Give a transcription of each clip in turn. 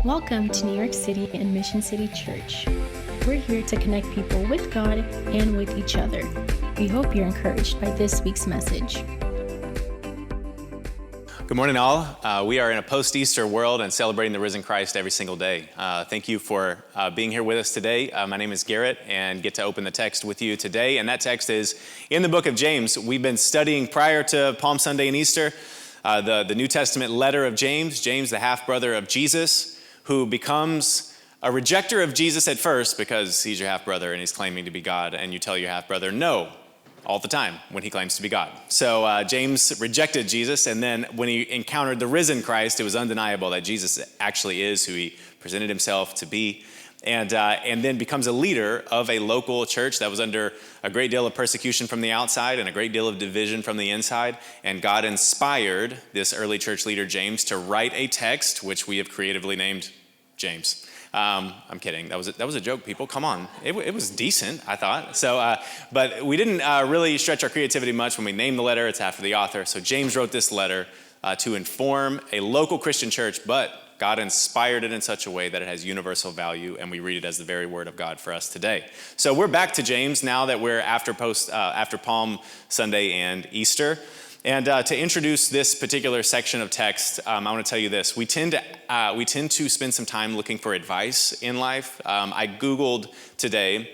Welcome to New York City and Mission City Church. We're here to connect people with God and with each other. We hope you're encouraged by this week's message. Good morning, all. We are in a post-Easter world and celebrating the risen Christ every single day. Thank you for being here with us today. My name is Garrett, and get to open the text with you today. And that text is in the book of James. We've been studying prior to Palm Sunday and Easter, the New Testament letter of James, the half-brother of Jesus, who becomes a rejecter of Jesus at first because he's your half-brother and he's claiming to be God, and you tell your half-brother no all the time when he claims to be God. So James rejected Jesus, and then when he encountered the risen Christ, it was undeniable that Jesus actually is who he presented himself to be, and then becomes a leader of a local church that was under a great deal of persecution from the outside and a great deal of division from the inside. And God inspired this early church leader, James, to write a text, which we have creatively named James. I'm kidding. That was a joke, people. Come on. It was decent, I thought. So, but we didn't really stretch our creativity much when we named the letter. It's after the author. So James wrote this letter to inform a local Christian church, but God inspired it in such a way that it has universal value, and we read it as the very word of God for us today. So we're back to James now that we're after Palm Sunday and Easter. And to introduce this particular section of text, I want to tell you this. We tend to spend some time looking for advice in life. I Googled today,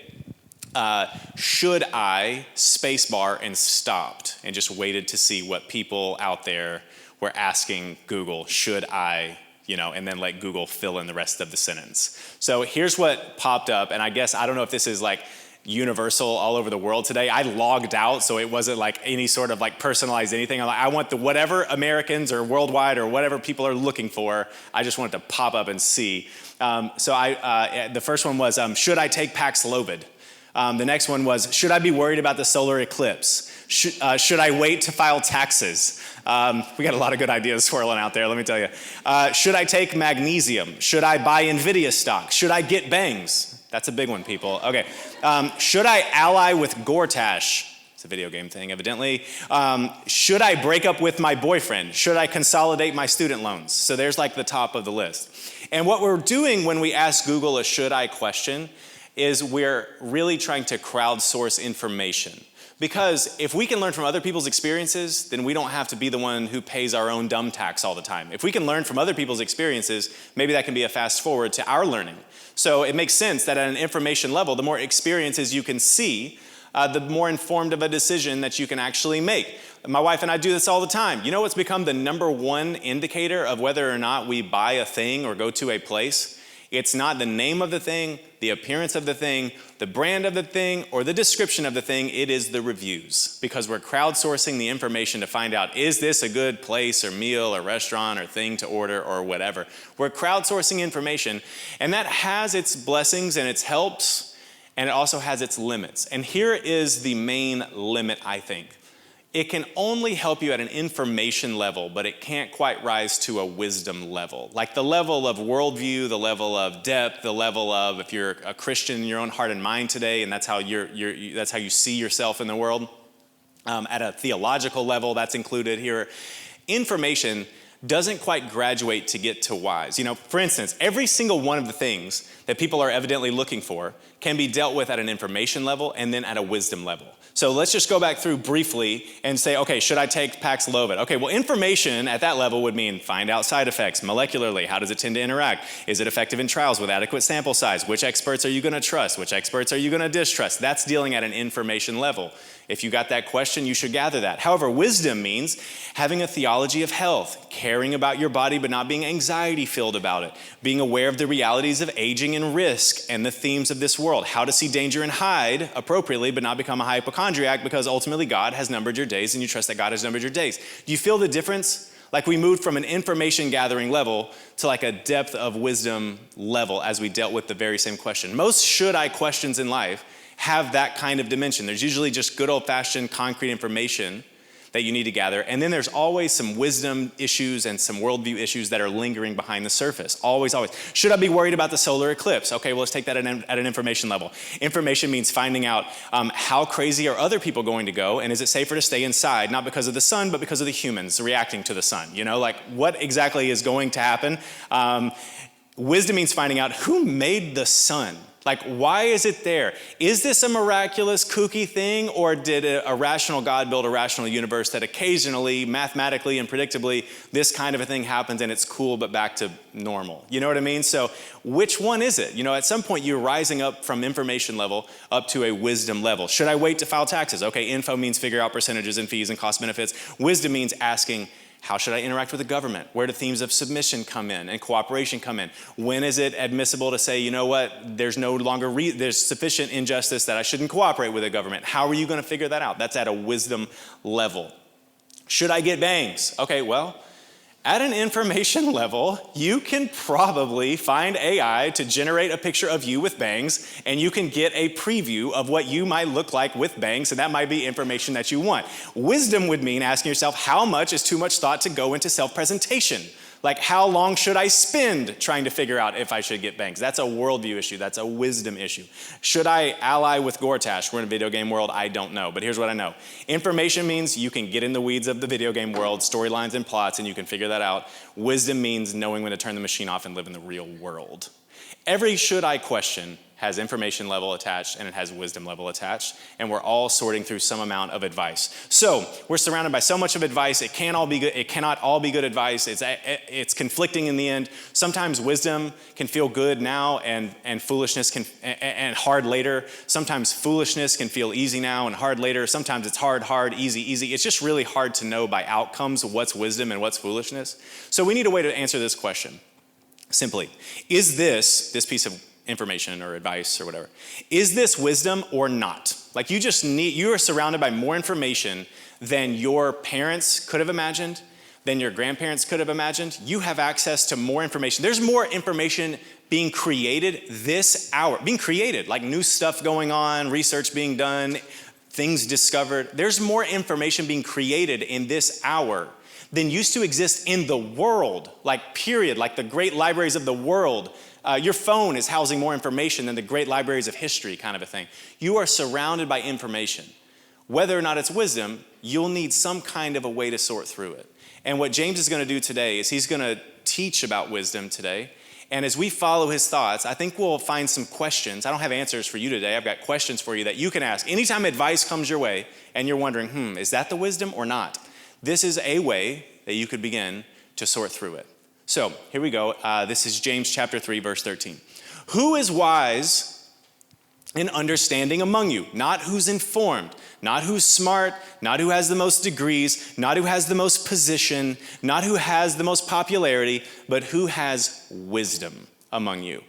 should I spacebar and stopped and just waited to see what people out there were asking Google, should I, and then let Google fill in the rest of the sentence. So here's what popped up, and I don't know if this is like universal all over the world today. I logged out, so it wasn't like any sort of like personalized anything. I'm like, I want whatever Americans or worldwide or whatever people are looking for, I just want it to pop up and see. The first one was, should I take Paxlovid? The next one was, should I be worried about the solar eclipse? Should I wait to file taxes? We got a lot of good ideas swirling out there, let me tell you. Should I take magnesium? Should I buy NVIDIA stock? Should I get bangs? That's a big one, people. Okay. Should I ally with Gortash? It's a video game thing, evidently. Should I break up with my boyfriend? Should I consolidate my student loans? So there's like the top of the list. And what we're doing when we ask Google a should I question is we're really trying to crowdsource information. Because if we can learn from other people's experiences, then we don't have to be the one who pays our own dumb tax all the time. If we can learn from other people's experiences, maybe that can be a fast forward to our learning. So it makes sense that at an information level, the more experiences you can see, the more informed of a decision that you can actually make. My wife and I do this all the time. You know what's become the number one indicator of whether or not we buy a thing or go to a place? It's not the name of the thing, the appearance of the thing, the brand of the thing, or the description of the thing. It is the reviews, because we're crowdsourcing the information to find out, is this a good place or meal or restaurant or thing to order or whatever. We're crowdsourcing information, and that has its blessings and its helps, and it also has its limits. And here is the main limit, I think. It can only help you at an information level, but it can't quite rise to a wisdom level. Like the level of worldview, the level of depth, the level of if you're a Christian in your own heart and mind today, and that's how that's how you see yourself in the world. At a theological level, that's included here. Information doesn't quite graduate to get to wise. For instance, every single one of the things that people are evidently looking for can be dealt with at an information level and then at a wisdom level. So let's just go back through briefly and say, okay, should I take Paxlovid? Okay, well, information at that level would mean find out side effects molecularly. How does it tend to interact? Is it effective in trials with adequate sample size? Which experts are you going to trust? Which experts are you going to distrust? That's dealing at an information level. If you got that question, you should gather that. However, wisdom means having a theology of health, caring about your body but not being anxiety-filled about it, being aware of the realities of aging and risk and the themes of this world, how to see danger and hide appropriately but not become a hypochondriac because ultimately God has numbered your days and you trust that God has numbered your days. Do you feel the difference? Like we moved from an information gathering level to like a depth of wisdom level as we dealt with the very same question. Most should I questions in life have that kind of dimension. There's usually just good old-fashioned concrete information that you need to gather. And then there's always some wisdom issues and some worldview issues that are lingering behind the surface. Always, always. Should I be worried about the solar eclipse? Okay, well, let's take that at an information level. Information means finding out how crazy are other people going to go, and is it safer to stay inside, not because of the sun, but because of the humans reacting to the sun? You know, like what exactly is going to happen? Wisdom means finding out who made the sun. Like, why is it there? Is this a miraculous, kooky thing, or did a rational God build a rational universe that occasionally, mathematically and predictably, this kind of a thing happens and it's cool but back to normal? You know what I mean? So which one is it? At some point you're rising up from information level up to a wisdom level. Should I wait to file taxes? Okay, info means figure out percentages and fees and cost benefits. Wisdom means asking, how should I interact with the government? Where do themes of submission come in and cooperation come in? When is it admissible to say, you know what, there's no longer, there's sufficient injustice that I shouldn't cooperate with the government? How are you going to figure that out? That's at a wisdom level. Should I get bangs? Okay, well, at an information level, you can probably find AI to generate a picture of you with bangs, and you can get a preview of what you might look like with bangs, and that might be information that you want. Wisdom would mean asking yourself, how much is too much thought to go into self-presentation? Like, how long should I spend trying to figure out if I should get bangs? That's a worldview issue. That's a wisdom issue. Should I ally with Gortash? We're in a video game world. I don't know. But here's what I know. Information means you can get in the weeds of the video game world, storylines and plots, and you can figure that out. Wisdom means knowing when to turn the machine off and live in the real world. Every should I question has information level attached and it has wisdom level attached, and we're all sorting through some amount of advice. So we're surrounded by so much of advice. It can't all be good. It cannot all be good advice. It's conflicting in the end. Sometimes wisdom can feel good now and foolishness and hard later. Sometimes foolishness can feel easy now and hard later. Sometimes it's hard, easy. It's just really hard to know by outcomes what's wisdom and what's foolishness. So we need a way to answer this question. Simply, is this piece of information or advice or whatever, is this wisdom or not? Like, you are surrounded by more information than your parents could have imagined, than your grandparents could have imagined. You have access to more information. There's more information being created this hour, like new stuff going on, research being done, things discovered. There's more information being created in this hour than used to exist in the world, like period, like the great libraries of the world. Your phone is housing more information than the great libraries of history, kind of a thing. You are surrounded by information. Whether or not it's wisdom, you'll need some kind of a way to sort through it. And what James is going to do today is he's going to teach about wisdom today. And as we follow his thoughts, I think we'll find some questions. I don't have answers for you today. I've got questions for you that you can ask. Anytime advice comes your way and you're wondering, is that the wisdom or not? This is a way that you could begin to sort through it. So here we go. This is James chapter 3, verse 13. Who is wise and understanding among you? Not who's informed, not who's smart, not who has the most degrees, not who has the most position, not who has the most popularity, but who has wisdom among you.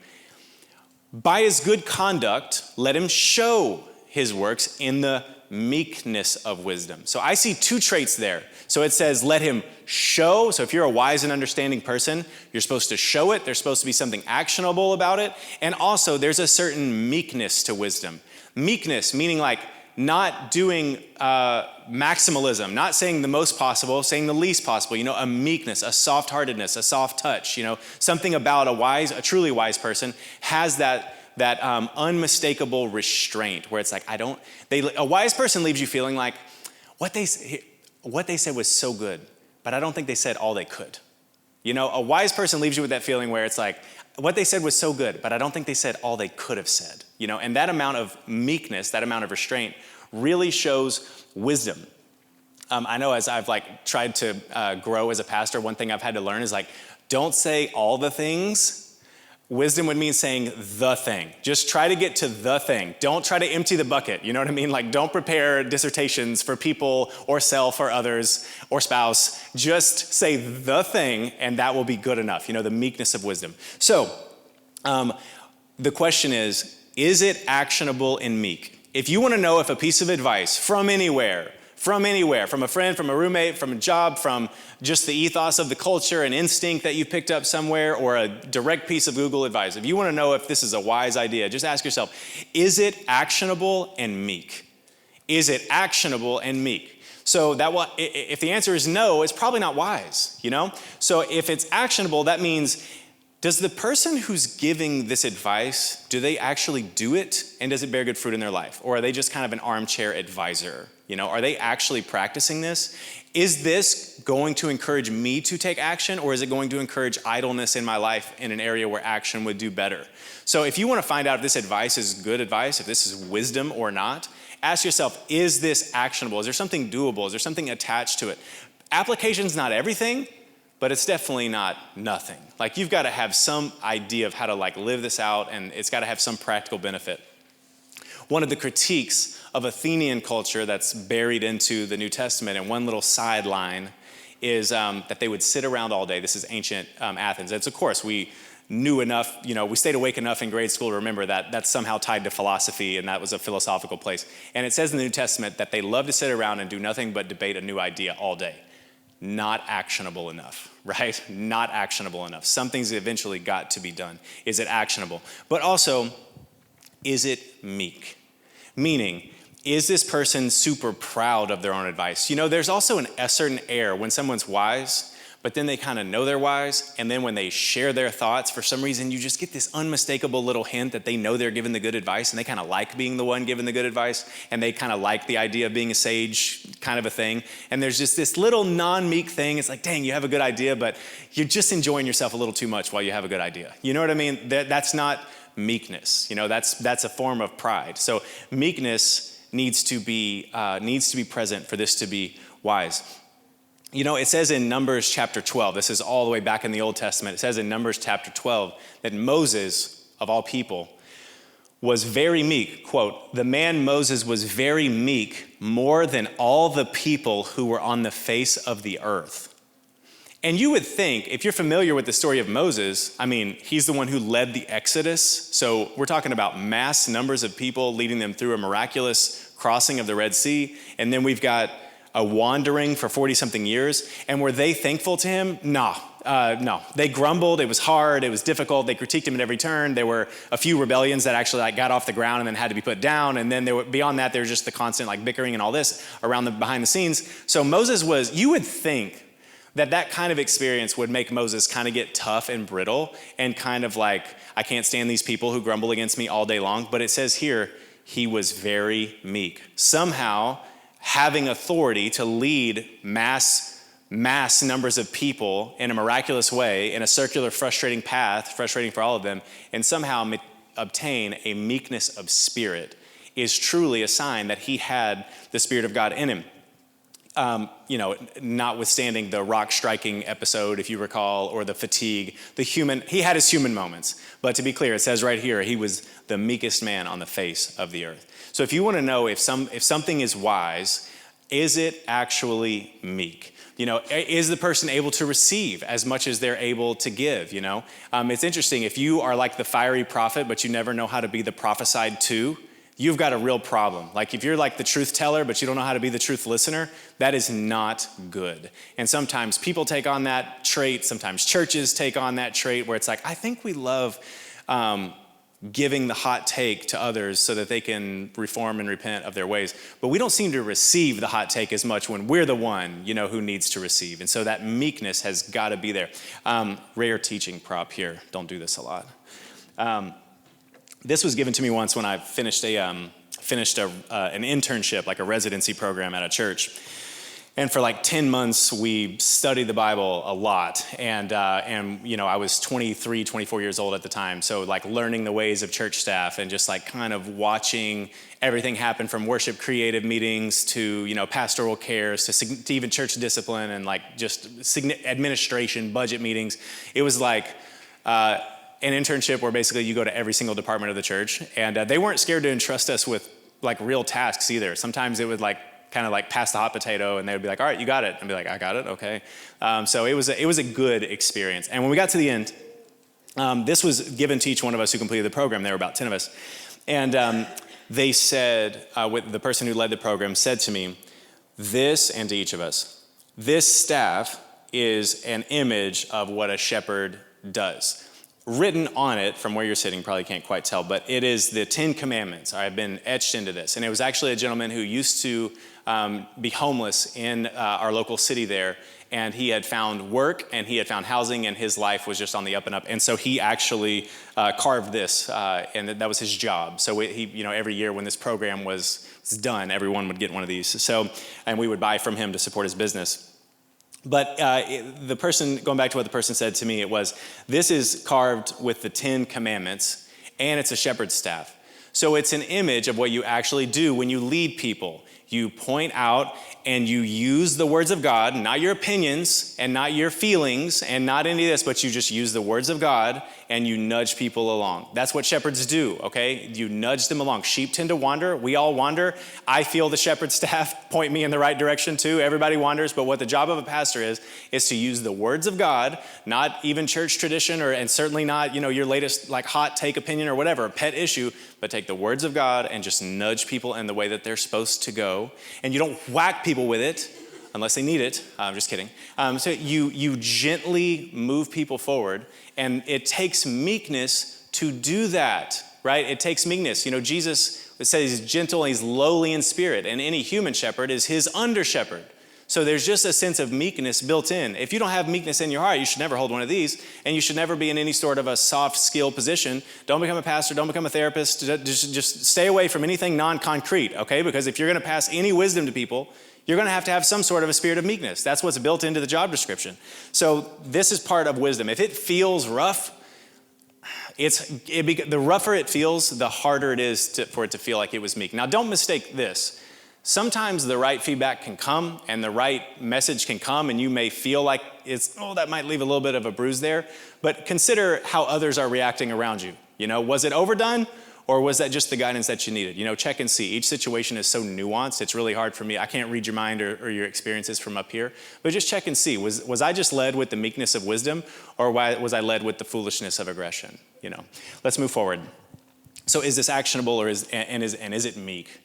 By his good conduct, let him show his works in the meekness of wisdom. So I see two traits there. So it says, let him show. So if you're a wise and understanding person, you're supposed to show it. There's supposed to be something actionable about it. And also there's a certain meekness to wisdom. Meekness, meaning like not doing maximalism, not saying the most possible, saying the least possible, a meekness, a soft-heartedness, a soft touch, something about a truly wise person has that unmistakable restraint where it's like, a wise person leaves you feeling like what they said was so good, but I don't think they said all they could. A wise person leaves you with that feeling where it's like, what they said was so good, but I don't think they said all they could have said. And that amount of meekness, that amount of restraint really shows wisdom. I know as I've tried to grow as a pastor, one thing I've had to learn is don't say all the things. Wisdom would mean saying the thing. Just try to get to the thing. Don't try to empty the bucket. You know what I mean? Don't prepare dissertations for people or self or others or spouse. Just say the thing and that will be good enough. The meekness of wisdom. So the question is it actionable and meek? If you want to know if a piece of advice from anywhere, from a friend, from a roommate, from a job, from just the ethos of the culture, an instinct that you picked up somewhere, or a direct piece of Google advice. If you want to know if this is a wise idea, just ask yourself, is it actionable and meek? Is it actionable and meek? So if the answer is no, it's probably not wise, So if it's actionable, that means, does the person who's giving this advice, do they actually do it? And does it bear good fruit in their life? Or are they just kind of an armchair advisor? Are they actually practicing this? Is this going to encourage me to take action, or is it going to encourage idleness in my life in an area where action would do better? So if you want to find out if this advice is good advice, if this is wisdom or not, ask yourself, is this actionable? Is there something doable? Is there something attached to it? Application's not everything, but it's definitely not nothing. Like, you've got to have some idea of how to live this out, and it's got to have some practical benefit. One of the critiques of Athenian culture that's buried into the New Testament, and one little sideline, is that they would sit around all day. This is ancient Athens. It's, of course, we knew enough, we stayed awake enough in grade school to remember that that's somehow tied to philosophy, and that was a philosophical place. And it says in the New Testament that they love to sit around and do nothing but debate a new idea all day. Not actionable enough, right? Not actionable enough. Something's eventually got to be done. Is it actionable? But also, is it meek? Meaning, is this person super proud of their own advice? There's also a certain air when someone's wise, but then they kind of know they're wise, and then when they share their thoughts, for some reason, you just get this unmistakable little hint that they know they're giving the good advice, and they kind of like being the one giving the good advice, and they kind of like the idea of being a sage kind of a thing. And there's just this little non-meek thing. It's like, dang, you have a good idea, but you're just enjoying yourself a little too much while you have a good idea. You know what I mean? That's not meekness. That's a form of pride. So meekness needs to be present for this to be wise. It says in Numbers chapter 12, this is all the way back in the Old Testament, it says in Numbers chapter 12 that Moses, of all people, was very meek. Quote, "The man Moses was very meek, more than all the people who were on the face of the earth." And you would think, if you're familiar with the story of Moses, he's the one who led the Exodus. So we're talking about mass numbers of people leading them through a miraculous crossing of the Red Sea. And then we've got a wandering for 40-something years. And were they thankful to him? No. They grumbled. It was hard. It was difficult. They critiqued him at every turn. There were a few rebellions that actually got off the ground and then had to be put down. And then beyond that, there was just the constant bickering and all this around behind the scenes. So Moses you would think that kind of experience would make Moses kind of get tough and brittle and kind of I can't stand these people who grumble against me all day long. But it says here, he was very meek. Somehow, having authority to lead mass numbers of people in a miraculous way, in a circular, frustrating path, frustrating for all of them, and somehow obtain a meekness of spirit is truly a sign that he had the Spirit of God in him. Notwithstanding the rock striking episode, if you recall, or the fatigue, he had his human moments. But to be clear, it says right here, he was the meekest man on the face of the earth. So if you want to know if something is wise, is it actually meek? Is the person able to receive as much as they're able to give? It's interesting. If you are like the fiery prophet, but you never know how to be the prophesied to, you've got a real problem. If you're like the truth teller, but you don't know how to be the truth listener, that is not good. And sometimes people take on that trait. Sometimes churches take on that trait where it's I think we love giving the hot take to others so that they can reform and repent of their ways. But we don't seem to receive the hot take as much when we're the one, who needs to receive. And so that meekness has got to be there. Rare teaching prop here. Don't do this a lot. This was given to me once when I finished an internship, a residency program at a church. And for 10 months, we studied the Bible a lot. And I was 23, 24 years old at the time. So learning the ways of church staff and just kind of watching everything happen from worship creative meetings to, pastoral cares to even church discipline and just administration, budget meetings. It was an internship where basically you go to every single department of the church, and they weren't scared to entrust us with real tasks either. Sometimes it would kind of pass the hot potato, and they would be like, "All right, you got it." I'd be like, "I got it, okay." So it was a good experience. And when we got to the end, this was given to each one of us who completed the program. There were about 10 of us, and they said, the person who led the program said to me, and to each of us, "This staff is an image of what a shepherd does." Written on it, from where you're sitting, probably can't quite tell, but it is the 10 Commandments. I've been etched into this. And it was actually a gentleman who used to be homeless in our local city there. And he had found work and he had found housing, and his life was just on the up and up. And so he actually carved this, and that was his job. So he, every year when this program was It's done. Everyone would get one of these. So, and we would buy from him to support his business. But the person, going back to what the person said to me, it was, this is carved with the 10 commandments, and it's a shepherd's staff. So it's an image of what you actually do when you lead people. You point out and you use the words of God, not your opinions and not your feelings and not any of this, but you just use the words of God and you nudge people along. That's what shepherds do, okay? You nudge them along. Sheep tend to wander. We all wander. I feel the shepherd's staff point me in the right direction too. Everybody wanders, but what the job of a pastor is to use the words of God, not even church tradition and certainly not, your latest like hot take opinion or whatever, a pet issue, but take the words of God and just nudge people in the way that they're supposed to go. And you don't whack people with it unless they need it. I'm just kidding. So you gently move people forward, and it takes meekness to do that, right? It takes meekness. Jesus says he's gentle and he's lowly in spirit, and any human shepherd is his under shepherd. So there's just a sense of meekness built in. If you don't have meekness in your heart, you should never hold one of these, and you should never be in any sort of a soft skill position. Don't become a pastor, don't become a therapist, just stay away from anything non-concrete, okay? Because if you're gonna pass any wisdom to people, you're gonna have to have some sort of a spirit of meekness. That's what's built into the job description. So this is part of wisdom. If it feels rough, the rougher it feels, the harder it is for it to feel like it was meek. Now don't mistake this. Sometimes the right feedback can come and the right message can come, and you may feel like that might leave a little bit of a bruise there, but consider how others are reacting around you. Was it overdone, or was that just the guidance that you needed? Check and see. Each situation is so nuanced, it's really hard for me. I can't read your mind or your experiences from up here, but just check and see. Was I just led with the meekness of wisdom, or was I led with the foolishness of aggression? Let's move forward. So is this actionable, or is it meek?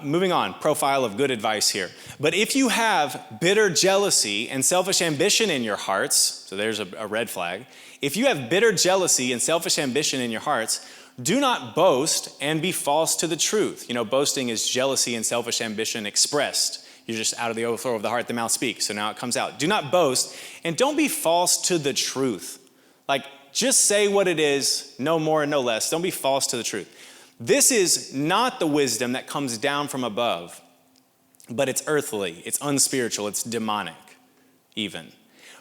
Moving on, profile of good advice here. But if you have bitter jealousy and selfish ambition in your hearts, so there's a red flag. If you have bitter jealousy and selfish ambition in your hearts, do not boast and be false to the truth. Boasting is jealousy and selfish ambition expressed. You're just out of the overflow of the heart, the mouth speaks. So now it comes out. Do not boast, and don't be false to the truth. Just say what it is, no more and no less. Don't be false to the truth. This is not the wisdom that comes down from above, but it's earthly, it's unspiritual, it's demonic even.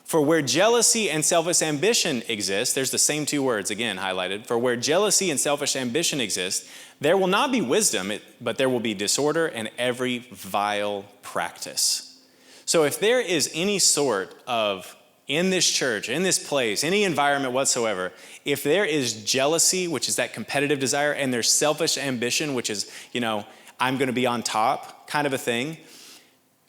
For where jealousy and selfish ambition exist, there's the same two words again highlighted. For where jealousy and selfish ambition exist, there will not be wisdom, but there will be disorder and every vile practice. So if there is any sort of, in this church, in this place, any environment whatsoever, if there is jealousy, which is that competitive desire, and there's selfish ambition, which is, I'm going to be on top kind of a thing,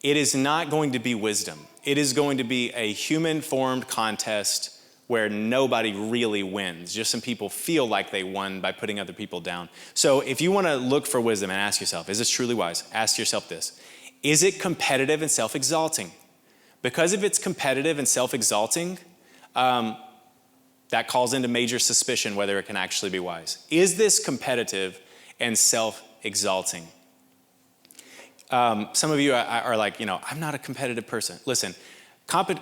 it is not going to be wisdom. It is going to be a human-formed contest where nobody really wins. Just some people feel like they won by putting other people down. So if you want to look for wisdom and ask yourself, is this truly wise? Ask yourself this. Is it competitive and self-exalting? Because if it's competitive and self-exalting, that calls into major suspicion whether it can actually be wise. Is this competitive and self-exalting? Some of you are like, I'm not a competitive person. Listen,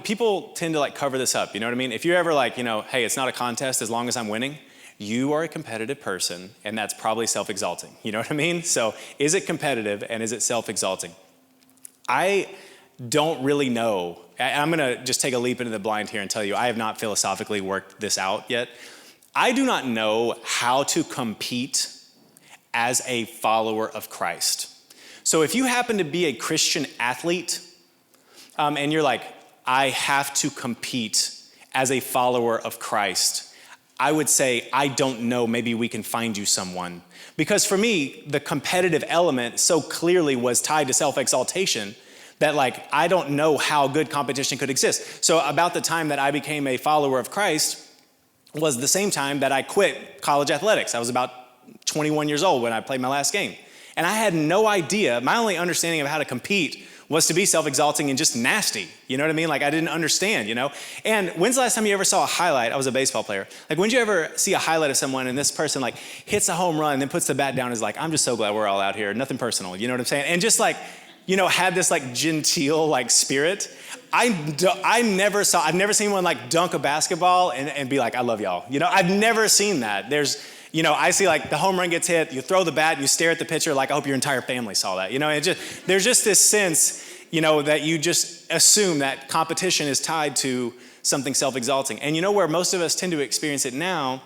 people tend to cover this up. You know what I mean? If you're ever like, hey, it's not a contest as long as I'm winning, you are a competitive person, and that's probably self-exalting. You know what I mean? So is it competitive and is it self-exalting? I don't really know. I'm going to just take a leap into the blind here and tell you I have not philosophically worked this out yet. I do not know how to compete as a follower of Christ. So if you happen to be a Christian athlete and you're like, I have to compete as a follower of Christ, I would say, I don't know, maybe we can find you someone. Because for me, the competitive element so clearly was tied to self-exaltation that I don't know how good competition could exist. So about the time that I became a follower of Christ was the same time that I quit college athletics. I was about 21 years old when I played my last game. And I had no idea, my only understanding of how to compete was to be self-exalting and just nasty. You know what I mean? I didn't understand, And when's the last time you ever saw a highlight? I was a baseball player. When'd you ever see a highlight of someone and this person hits a home run and then puts the bat down and is like, I'm just so glad we're all out here. Nothing personal, you know what I'm saying? And just had this genteel spirit. I've never seen one dunk a basketball and be like, I love y'all. I've never seen that. I see like the home run gets hit, you throw the bat, you stare at the pitcher like, I hope your entire family saw that. There's just this sense, that you just assume that competition is tied to something self-exalting. And where most of us tend to experience it now,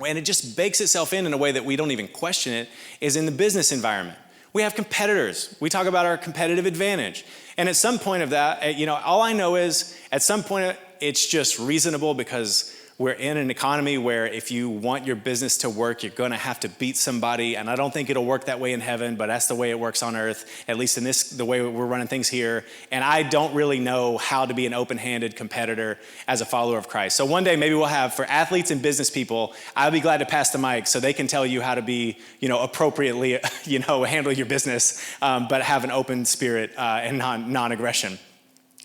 and it just bakes itself in a way that we don't even question it, is in the business environment. We have competitors. We talk about our competitive advantage. And at some point of that, all I know is at some point it's just reasonable because we're in an economy where if you want your business to work, you're going to have to beat somebody. And I don't think it'll work that way in heaven, but that's the way it works on earth, at least in the way we're running things here. And I don't really know how to be an open-handed competitor as a follower of Christ. So one day maybe we'll have, for athletes and business people, I'll be glad to pass the mic so they can tell you how to be, appropriately, handle your business, but have an open spirit and non-aggression.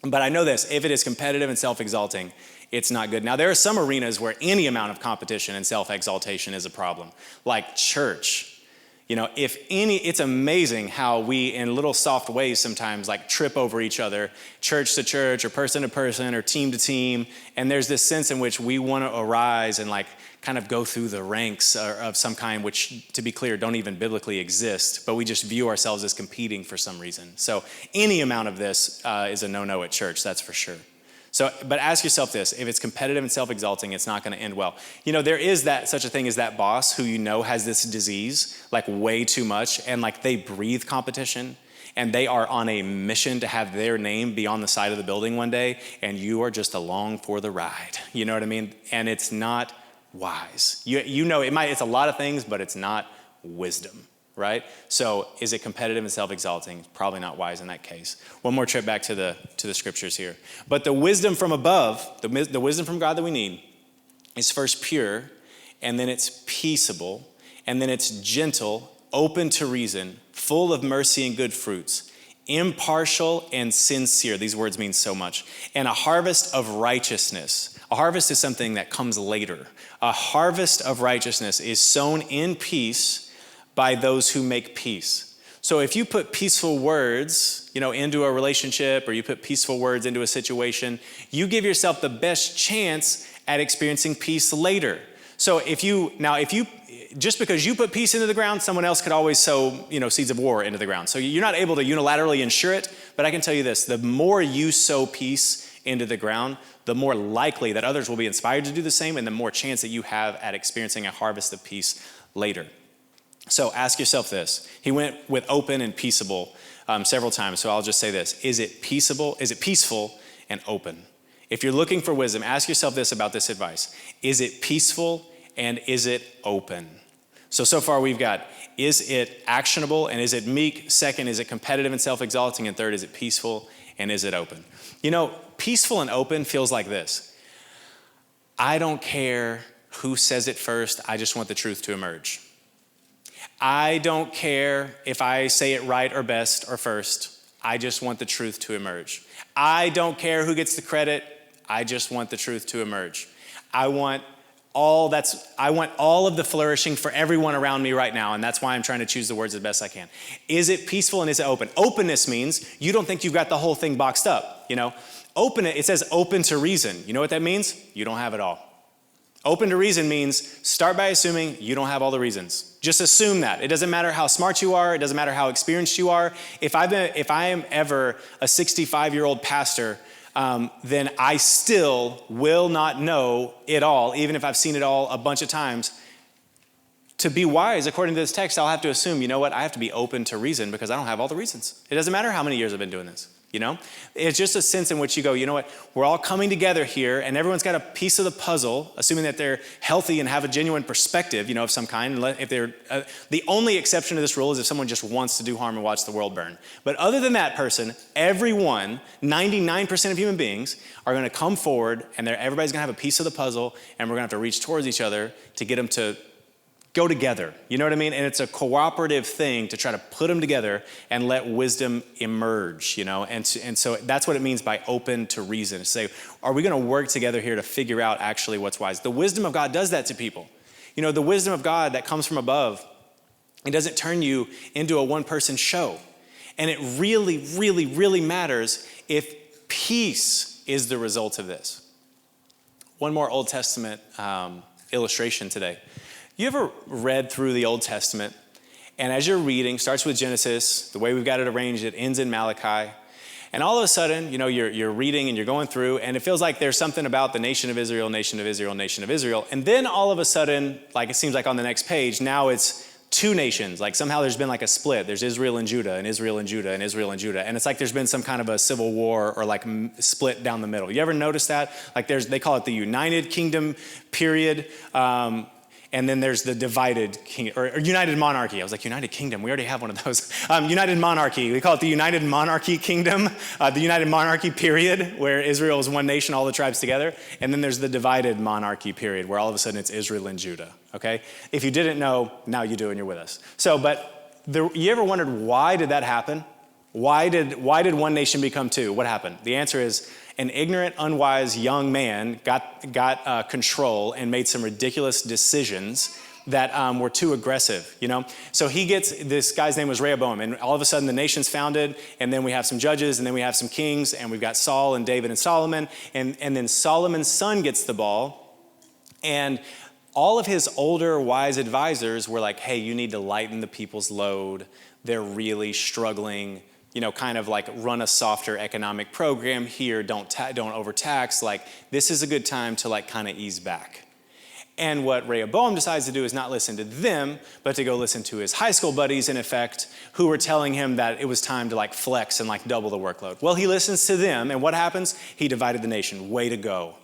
But I know this, if it is competitive and self-exalting, it's not good. Now, there are some arenas where any amount of competition and self-exaltation is a problem, like church. It's amazing how we, in little soft ways sometimes, like trip over each other, church to church or person to person or team to team. And there's this sense in which we want to arise and like kind of go through the ranks of some kind, which, to be clear, don't even biblically exist, but we just view ourselves as competing for some reason. So any amount of this is a no-no at church, that's for sure. So, but ask yourself this, if it's competitive and self-exalting, it's not going to end well. There is such a thing as that boss who has this disease, like way too much, and like they breathe competition, and they are on a mission to have their name be on the side of the building one day, and you are just along for the ride. You know what I mean? And it's not wise. It's a lot of things, but it's not wisdom. Right? So is it competitive and self-exalting? Probably not wise in that case. One more trip back to the scriptures here. But the wisdom from above, the wisdom from God that we need, is first pure, and then it's peaceable, and then it's gentle, open to reason, full of mercy and good fruits, impartial and sincere. These words mean so much. And a harvest of righteousness. A harvest is something that comes later. A harvest of righteousness is sown in peace by those who make peace. So if you put peaceful words, into a relationship, or you put peaceful words into a situation, you give yourself the best chance at experiencing peace later. So if you just because you put peace into the ground, someone else could always sow, seeds of war into the ground. So you're not able to unilaterally ensure it, but I can tell you this, the more you sow peace into the ground, the more likely that others will be inspired to do the same, and the more chance that you have at experiencing a harvest of peace later. So ask yourself this. He went with open and peaceable several times, so I'll just say this. Is it peaceable? Is it peaceful and open? If you're looking for wisdom, ask yourself this about this advice. Is it peaceful and is it open? So far we've got, is it actionable and is it meek? Second, is it competitive and self-exalting? And third, is it peaceful and is it open? Peaceful and open feels like this. I don't care who says it first. I just want the truth to emerge. I don't care if I say it right or best or first. I just want the truth to emerge. I don't care who gets the credit. I just want the truth to emerge. I want all of the flourishing for everyone around me right now, and that's why I'm trying to choose the words as best I can. Is it peaceful and is it open? Openness means you don't think you've got the whole thing boxed up, Open it says open to reason. You know what that means? You don't have it all. Open to reason means start by assuming you don't have all the reasons. Just assume that. It doesn't matter how smart you are. It doesn't matter how experienced you are. If I am ever a 65-year-old pastor, then I still will not know it all, even if I've seen it all a bunch of times. To be wise, according to this text, I'll have to assume, I have to be open to reason because I don't have all the reasons. It doesn't matter how many years I've been doing this. It's just a sense in which you go, we're all coming together here and everyone's got a piece of the puzzle, assuming that they're healthy and have a genuine perspective, of some kind. If they're, the only exception to this rule is if someone just wants to do harm and watch the world burn. But other than that person, everyone, 99% of human beings are going to come forward and everybody's going to have a piece of the puzzle and we're going to have to reach towards each other to get them to go together. You know what I mean? And it's a cooperative thing to try to put them together and let wisdom emerge, And so that's what it means by open to reason. To say, are we going to work together here to figure out actually what's wise? The wisdom of God does that to people. The wisdom of God that comes from above, it doesn't turn you into a one-person show. And it really, really, really matters if peace is the result of this. One more Old Testament illustration today. You ever read through the Old Testament, and as you're reading, starts with Genesis, the way we've got it arranged, it ends in Malachi, and all of a sudden, you're reading and you're going through, and it feels like there's something about the nation of Israel, nation of Israel, nation of Israel, and then all of a sudden, like it seems like on the next page, now it's two nations. Like somehow there's been like a split. There's Israel and Judah, and Israel and Judah, and Israel and Judah, and it's like there's been some kind of a civil war or like split down the middle. You ever notice that? Like they call it the United Kingdom period. And then there's the divided king or united monarchy. I was like, United Kingdom, we already have one of those. United monarchy, we call it the United Monarchy Kingdom, the United Monarchy period, where Israel is one nation, all the tribes together. And then there's the divided monarchy period, where all of a sudden it's Israel and Judah, okay? If you didn't know, now you do and you're with us. So, you ever wondered why did that happen? Why did one nation become two? What happened? The answer is, an ignorant, unwise young man got control and made some ridiculous decisions that were too aggressive, So this guy's name was Rehoboam, and all of a sudden the nation's founded, and then we have some judges, and then we have some kings, and we've got Saul and David and Solomon, and then Solomon's son gets the ball, and all of his older wise advisors were like, hey, you need to lighten the people's load. They're really struggling. Kind of like run a softer economic program here, don't overtax, like this is a good time to like kind of ease back. And what Rehoboam decides to do is not listen to them, but to go listen to his high school buddies, in effect, who were telling him that it was time to like flex and like double the workload. Well, he listens to them, and what happens? He divided the nation. Way to go.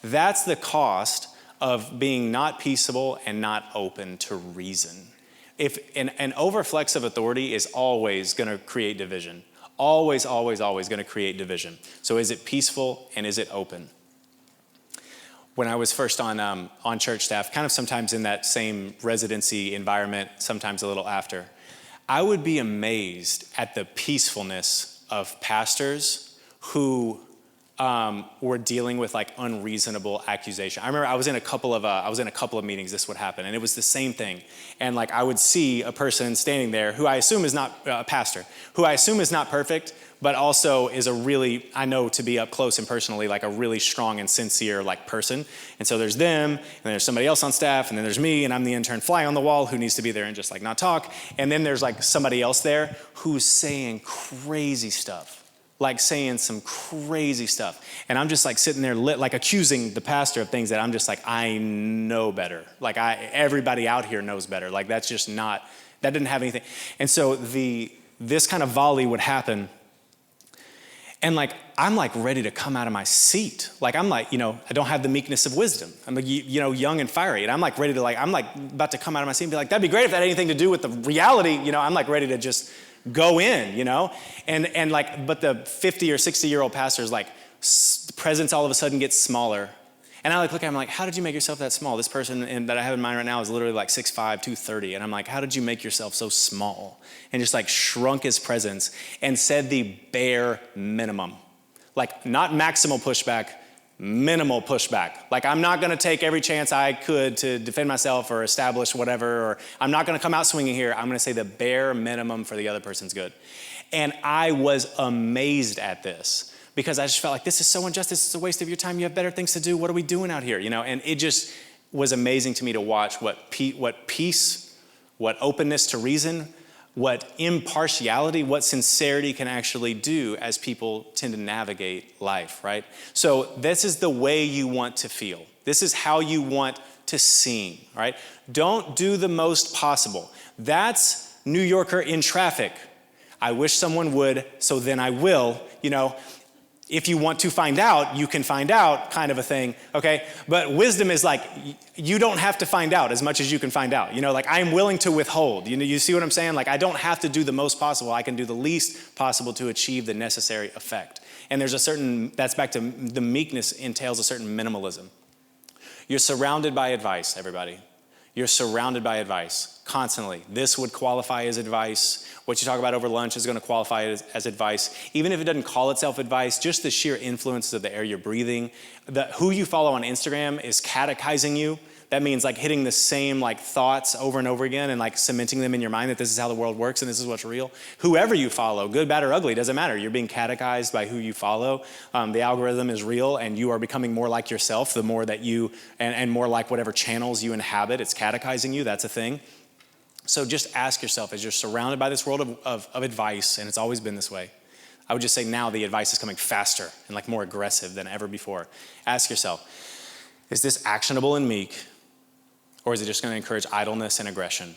That's the cost of being not peaceable and not open to reason. If an overflex of authority is always going to create division. Always, always, always going to create division. So is it peaceful and is it open? When I was first on church staff, kind of sometimes in that same residency environment, sometimes a little after, I would be amazed at the peacefulness of pastors who were dealing with like unreasonable accusation. I remember I was in a couple of meetings. This would happen, and it was the same thing. And like I would see a person standing there who I assume is not a pastor, who I assume is not perfect, but also is I know to be up close and personally like a really strong and sincere like person. And so there's them, and there's somebody else on staff, and then there's me, and I'm the intern fly on the wall who needs to be there and just like not talk. And then there's like somebody else there who's saying crazy stuff. Like saying some crazy stuff. And I'm just like sitting there like accusing the pastor of things that I'm just like, I know better. Like everybody out here knows better. Like that didn't have anything. And so this kind of volley would happen. And like, I'm like ready to come out of my seat. Like, I'm like, I don't have the meekness of wisdom. I'm like, young and fiery. And I'm like ready to I'm like about to come out of my seat and be like, that'd be great if that had anything to do with the reality. I'm like ready to just go in, and like, but the 50 or 60-year-old pastor's like, the presence all of a sudden gets smaller. And I like look at him like, how did you make yourself that small? This person that I have in mind right now is literally like 6'5", 230. And I'm like, how did you make yourself so small? And just like shrunk his presence and said the bare minimum. Like not maximal pushback, minimal pushback. Like I'm not gonna take every chance I could to defend myself or establish whatever, or I'm not gonna come out swinging here. I'm gonna say the bare minimum for the other person's good. And I was amazed at this because I just felt like this is so unjust. This is a waste of your time. You have better things to do. What are we doing out here? And it just was amazing to me to watch what peace, what openness to reason, what impartiality, what sincerity can actually do as people tend to navigate life, right? So this is the way you want to feel. This is how you want to seem, right? Don't do the most possible. That's New Yorker in traffic. I wish someone would, so then I will, If you want to find out, you can find out kind of a thing, okay? But wisdom is like, you don't have to find out as much as you can find out. Like I'm willing to withhold. You see what I'm saying? Like I don't have to do the most possible. I can do the least possible to achieve the necessary effect. And there's that's back to the meekness entails a certain minimalism. You're surrounded by advice, everybody. You're surrounded by advice constantly. This would qualify as advice. What you talk about over lunch is going to qualify as advice. Even if it doesn't call itself advice, just the sheer influence of the air you're breathing. Who you follow on Instagram is catechizing you. that means like hitting the same like thoughts over and over again and like cementing them in your mind that this is how the world works and this is what's real. Whoever you follow, good, bad, or ugly, doesn't matter. You're being catechized by who you follow. The algorithm is real, and you are becoming more like yourself the more that you, and more like whatever channels you inhabit. It's catechizing you, that's a thing. So just ask yourself, as you're surrounded by this world of advice, and it's always been this way, I would just say now the advice is coming faster and like more aggressive than ever before. Ask yourself, is this actionable and meek, or is it just going to encourage idleness and aggression?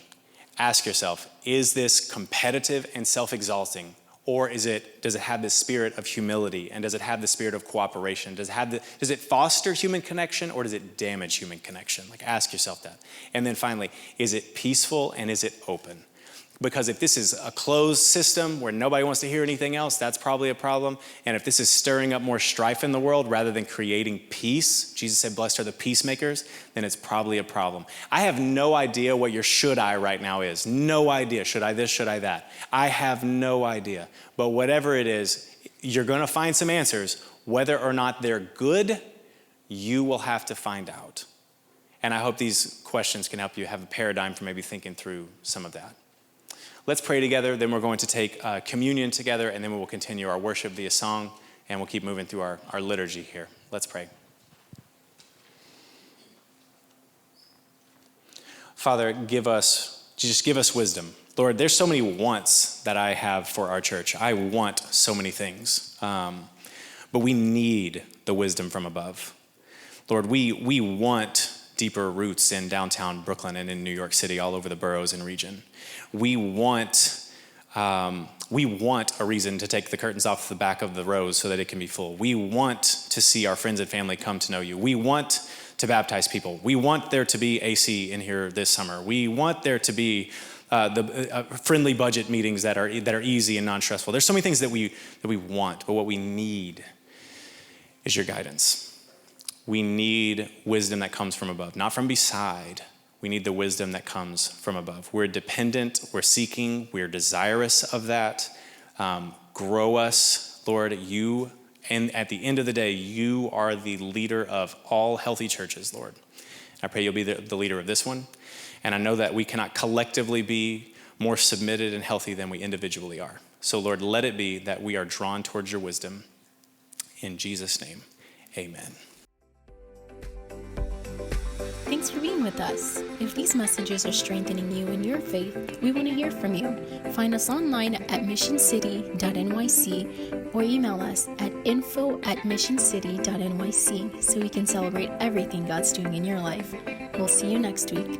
Ask yourself, is this competitive and self-exalting, or does it have this spirit of humility, and does it have the spirit of cooperation? Does it foster human connection, or does it damage human connection? Like, ask yourself that. And then finally, is it peaceful and is it open? Because if this is a closed system where nobody wants to hear anything else, that's probably a problem. And if this is stirring up more strife in the world rather than creating peace, Jesus said, blessed are the peacemakers, then it's probably a problem. I have no idea what your should I right now is. No idea. Should I this, should I that? I have no idea. But whatever it is, you're going to find some answers. Whether or not they're good, you will have to find out. And I hope these questions can help you have a paradigm for maybe thinking through some of that. Let's pray together, then we're going to take communion together, and then we will continue our worship via song, and we'll keep moving through our liturgy here. Let's pray. Father, give us wisdom. Lord, there's so many wants that I have for our church. I want so many things, but we need the wisdom from above. Lord, we want deeper roots in downtown Brooklyn and in New York City, all over the boroughs and region. We want a reason to take the curtains off the back of the rows so that it can be full. We want to see our friends and family come to know you. We want to baptize people. We want there to be AC in here this summer. We want there to be the friendly budget meetings that are easy and non-stressful. There's so many things that we want, but what we need is your guidance. We need wisdom that comes from above, not from beside. We need the wisdom that comes from above. We're dependent, we're seeking, we're desirous of that. Grow us, Lord. You, and at the end of the day, you are the leader of all healthy churches, Lord. I pray you'll be the leader of this one. And I know that we cannot collectively be more submitted and healthy than we individually are. So, Lord, let it be that we are drawn towards your wisdom. In Jesus' name, amen. Thanks for being with us. If these messages are strengthening you in your faith, we want to hear from you. Find us online at missioncity.nyc or email us at info@missioncity.nyc so we can celebrate everything God's doing in your life. We'll see you next week.